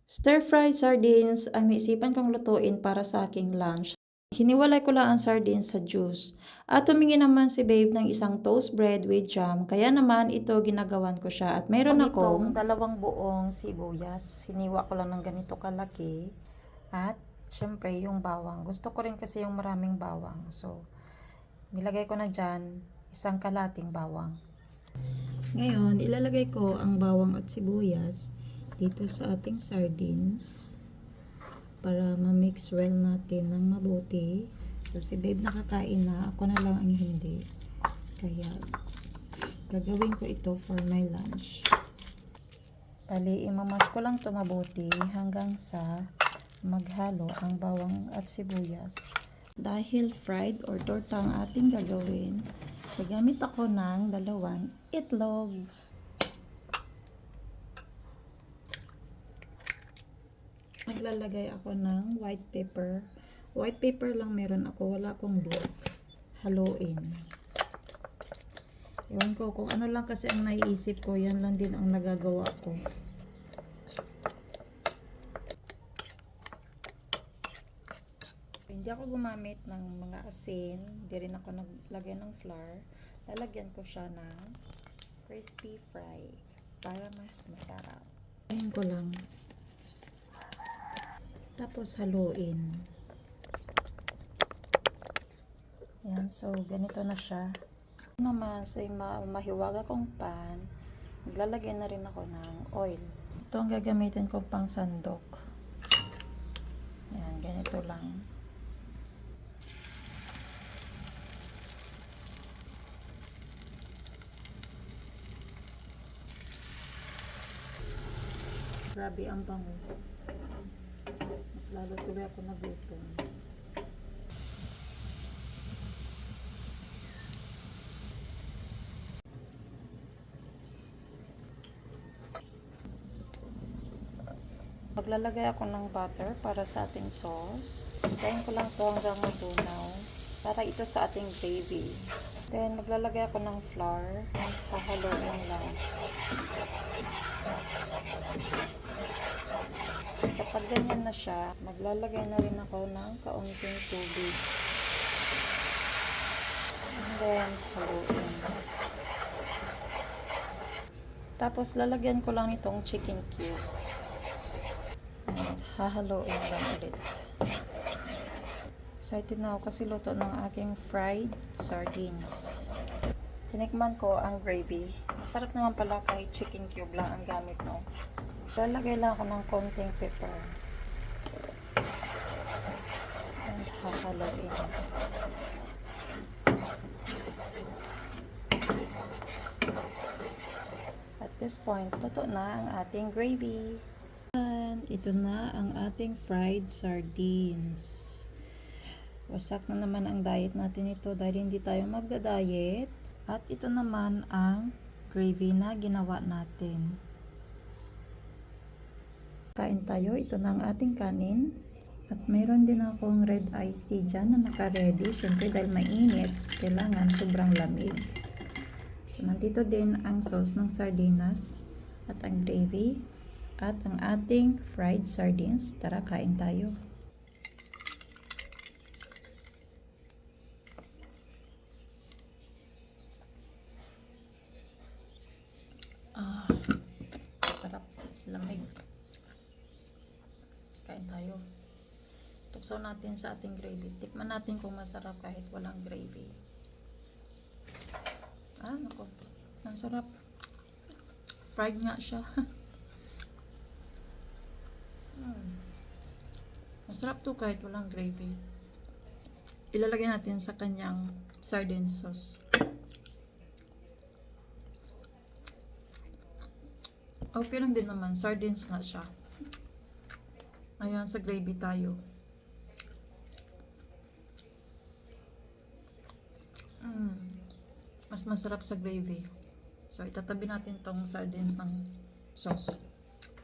Stir-fry sardines ang naisipan kong lutuin para sa aking lunch. Hiniwalay ko lang ang sardines sa juice. At humingi naman si babe ng isang toast bread with jam, kaya naman ito ginagawan ko siya. At meron akong dalawang buong sibuyas. Hiniwa ko lang ng ganito kalaki. At syempre yung bawang. Gusto ko rin kasi yung maraming bawang. So, nilagay ko na dyan isang kalating bawang. Ngayon, ilalagay ko ang bawang at sibuyas dito sa ating sardines para ma-mix well natin ng mabuti. So, si babe nakakain na, ako na lang ang hindi. Kaya, gagawin ko ito for my lunch. Tali, imamash ko lang ito mabuti hanggang sa maghalo ang bawang at sibuyas. Dahil fried or torta ang ating gagawin, gagamit ako ng 2 itlog. Naglalagay ako ng white pepper. White pepper lang meron ako, wala akong black. Haluin. Ewan ko kung ano lang kasi ang naiisip ko, yan lang din ang nagagawa ko. Hindi ako gumamit ng mga asin, hindi rin ako naglagay ng flour. Lalagyan ko siya ng crispy fry para mas masarap. Ayan ko lang. Tapos haluin. Yan, so ganito na siya. Naman sa mahiwaga kong pan, maglalagay na rin ako ng oil. Ito ang gagamitin ko pang sandok. Yan, ganito lang. Grabe ang bango. Mas lalo tuloy ako nagutom. Maglalagay ako ng butter para sa ating sauce. Hintayin ko lang ito hanggang matunaw para ito sa ating gravy. Then, maglalagay ako ng flour. Pahaluin lang. Kapag ganyan na siya, maglalagay na rin ako ng kaunting tubig. And then, haluin. Tapos, lalagyan ko lang itong chicken cube. And hahaluin lang ulit. Excited na ako kasi luto ng aking fried sardines. Tinikman ko ang gravy. Masarap naman pala kahit chicken cube lang ang gamit, no? Lalagay lang ako ng konting pepper. And hahaluin. At this point, luto na ang ating gravy. And ito na ang ating fried sardines. Wasak na naman ang diet natin ito dahil hindi tayo magda-diet. At ito naman ang gravy na ginawa natin. Kain tayo. Ito na ang ating kanin. At mayroon din akong red iced tea dyan na naka-ready. Siyempre dahil mainit, kailangan sobrang lamig. So nandito din ang sauce ng sardinas at ang gravy at ang ating fried sardines. Tara, kain tayo. Sarap, lamig. Kain tayo. Tuksaw natin sa ating gravy. Tikman natin kung masarap kahit walang gravy. Nako. Ang sarap. Fried nga siya. Masarap to kahit walang gravy. Ilalagay natin sa kanyang sardine sauce. Okay lang din naman. Sardines nga siya. Ayan, sa gravy tayo. Mas masarap sa gravy. So, itatabi natin tong sardines ng sauce.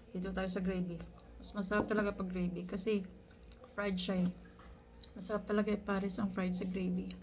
Dito tayo sa gravy. Mas masarap talaga pag gravy kasi fried siya eh. Masarap talaga ipares ang fried sa gravy.